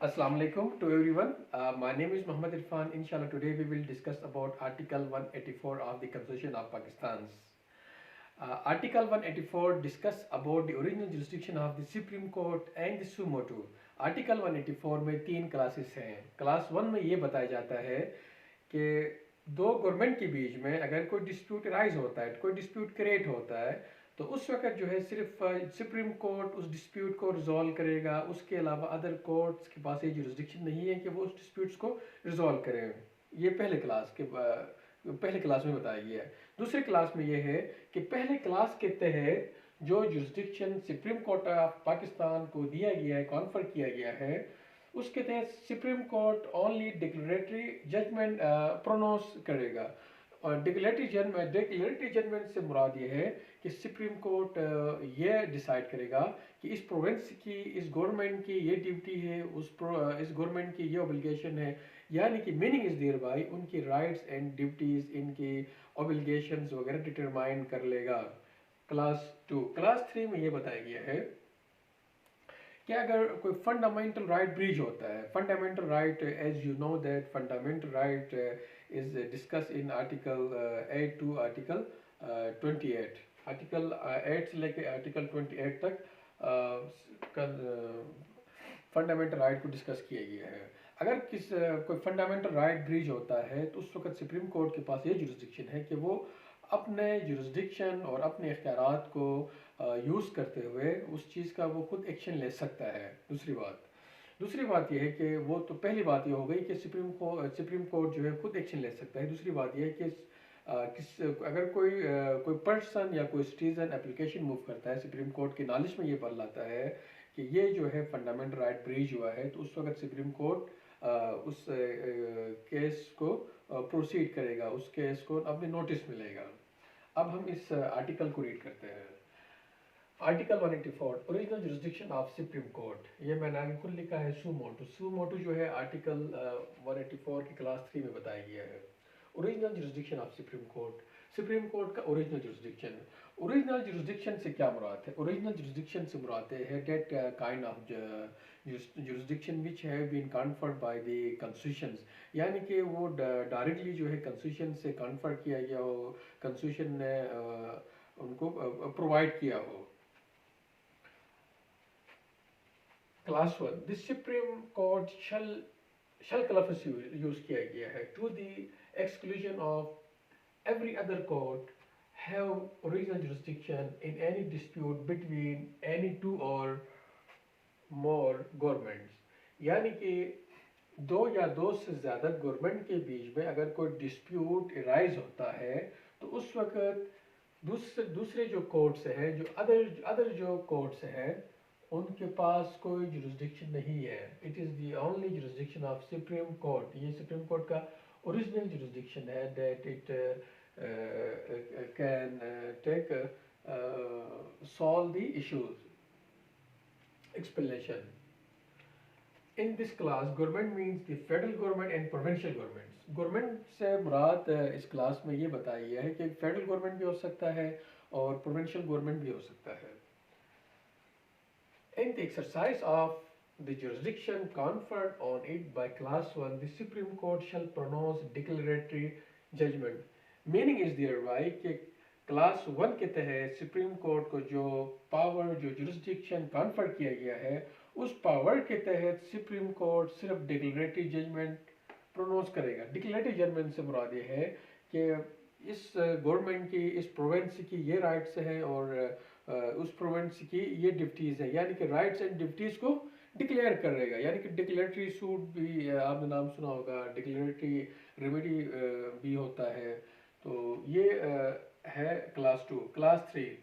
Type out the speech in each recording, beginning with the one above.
Assalamu alaikum to everyone. My name is Muhammad Irfan. Inshallah, today we will discuss about Article 184 of the Constitution of Pakistan. Article 184 discuss about the original jurisdiction of the Supreme Court and the suo motu. Article 184 में तीन classes हैं. Class 1 में ये बताया जाता है कि दो गवर्नमेंट के बीच में अगर कोई डिस्प्यूट राइज होता है, कोई डिस्प्यूट क्रिएट होता है, तो उस वक्त जो है सिर्फ सुप्रीम कोर्ट उस डिस्प्यूट को रिजॉल्व करेगा. उसके अलावा अदर कोर्ट्स के पास ये जुरिस्डिक्शन नहीं है कि वो उस डिस्प्यूट्स को रिजॉल्व करें. ये पहले क्लास में बताया गया है. दूसरे क्लास में ये है कि पहले क्लास के तहत जो jurisdiction supreme court of Pakistan को दिया गया है, कॉन्फर किया गया है, उसके तहत supreme court only declaratory judgment pronounce करेगा. और डिक्लेरेटरी जजमेंट से मुराद ये है कि सुप्रीम कोर्ट ये डिसाइड करेगा कि इस प्रोविंस की, इस गवर्नमेंट की ये ड्यूटी है, इस गवर्नमेंट की ये ऑब्लिगेशन है. यानी कि मीनिंग इज देयर बाय उनकी राइट्स एंड ड्यूटीज, इनकी ऑब्लिगेशंस वगैरह डिटरमाइन कर लेगा. क्लास 2. क्लास 3 में ये बताया गया है कि अगर कोई फंडामेंटल राइट ब्रीच होता है, fundamental right as you know that fundamental right is discuss in article 8 to article 28. Article 8 से लेकर आर्टिकल 28 तक फंडामेंटल राइट को डिस्कस किया गया है. अगर कोई फंडामेंटल राइट ब्रीच होता है तो उस वक्त सुप्रीम कोर्ट के पास ये जुरिस्डिक्शन है कि वो अपने जुरिस्डिक्शन और अपने इख्तियारात को यूज़ करते हुए उस चीज़ का वो खुद एक्शन ले सकता है. दूसरी बात यह है कि वो तो पहली बात ये हो गई कि सुप्रीम कोर्ट जो है खुद एक्शन ले सकता है. दूसरी बात यह है कि अगर कोई पर्सन या कोई सिटीज़न एप्लीकेशन मूव करता है, सुप्रीम कोर्ट के नॉलेज में ये पढ़ लाता है कि ये जो है फंडामेंटल राइट ब्रीच हुआ है, तो उस वक्त सुप्रीम कोर्ट उस केस को प्रोसीड करेगा, उस केस को अपने नोटिस मिलेगा. अब हम इस आर्टिकल को रीड करते हैं. Article 184 original jurisdiction of supreme court. ये मैंने आगे खुद लिखा है सू मोटू जो है आर्टिकल 184 की क्लास 3 में बताया गया है. Original jurisdiction of supreme court. Supreme court का ओरिजिनल जुरिस्डिक्शन. ओरिजिनल जुरिस्डिक्शन से क्या मुराद है? ओरिजिनल जुरिस्डिक्शन से मुराद है that kind of jurisdiction which have been conferred by the constitutions. यानी कि वो डायरेक्टली जो है कॉन्स्टिट्यूशन से कन्फर किया गया हो, कॉन्स्टिट्यूशन ने उनको प्रोवाइड किया हो. Class 1. The supreme court shall का लफ्ज़ यूज़ किया गया है. To the exclusion of every other court have original jurisdiction in any dispute between any two or more governments. यानी कि दो या दो से ज़्यादा गवर्नमेंट के बीच में अगर कोई डिस्प्यूट राइज होता है तो उस वक्त दूसरे जो कोर्ट्स हैं, जो अदर जो कोर्ट्स हैं, उनके पास कोई जुरिस्डिक्शन नहीं है. It is the only jurisdiction of supreme court. ये सुप्रीम कोर्ट का ओरिजिनल जुरिस्डिक्शन है that it can solve the issues. Explanation. In this class, government means the federal government and provincial governments. Government से मुराद इस class में ये बताया गया है कि फेडरल गवर्नमेंट भी हो सकता है और प्रोविंशियल गवर्नमेंट भी हो सकता है. In the exercise of the jurisdiction conferred on it by class 1, the Supreme Court shall pronounce declaratory judgment. Meaning is thereby कि क्लास 1 के तहत सुप्रीम कोर्ट को जो पावर, जो जुरिस्डिक्शन कॉन्फर किया गया है, उस पावर के तहत सुप्रीम कोर्ट सिर्फ डिक्लेरेटरी जजमेंट प्रोनाउंस करेगा. डिक्लेरेटरी जजमेंट से मुराद ये है कि इस गवर्नमेंट की, इस प्रोविंस की ये राइट्स हैं और उस प्रोविंस की ये ड्यूटीज़ हैं. यानी कि राइट्स एंड ड्यूटीज़ को डिक्लेयर करेगा. यानी कि डिक्लेरेटरी सूट भी आपने नाम सुना होगा, डिक्लेरेटरी रेमेडी भी होता है. तो ये है class 2. Class 3.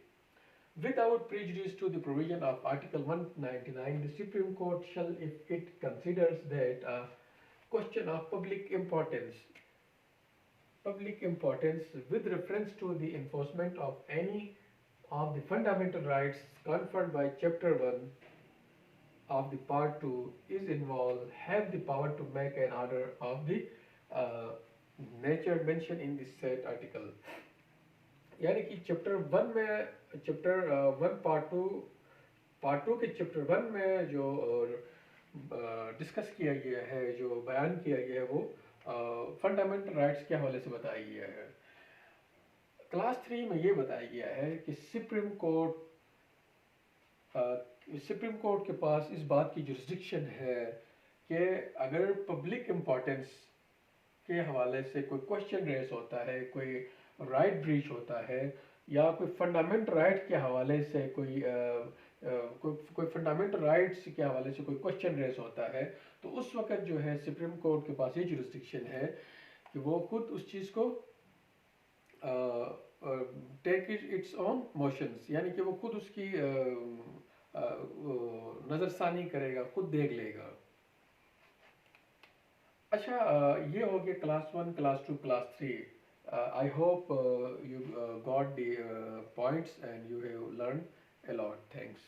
Without prejudice to the provision of Article 199, the Supreme Court shall, if it considers that a question of public importance with reference to the enforcement of any of the fundamental rights conferred by Chapter 1 of the Part 2 is involved, have the power to make an order of the nature mentioned in this said article. यानी कि chapter 1 में, chapter 1 part 2 के chapter 1 में जो discuss किया गया है, जो बयान किया गया है, वो फंडामेंटल राइट्स के हवाले से बताया गया है। क्लास 3 में ये बताया गया है कि सुप्रीम कोर्ट के पास इस बात की जुरिस्डिक्शन है कि अगर पब्लिक इम्पोर्टेंस के हवाले से कोई क्वेश्चन रेस होता है, कोई राइट ब्रीच होता है, या कोई फंडामेंटल राइट के हवाले से कोई फंडामेंटल राइट्स के हवाले से कोई क्वेश्चन रेस होता है, तो उस वक्त जो है सुप्रीम कोर्ट के पास ये जुरिस्डिक्शन है कि वो खुद उस चीज़ को टेक इट्स ऑन मोशंस, यानी कि वो खुद उसकी नज़रसानी करेगा, खुद देख लेगा। अच्छा, ये हो गया class 1, class 2, class 3। I hope you got the points and you have learned a lot. Thanks.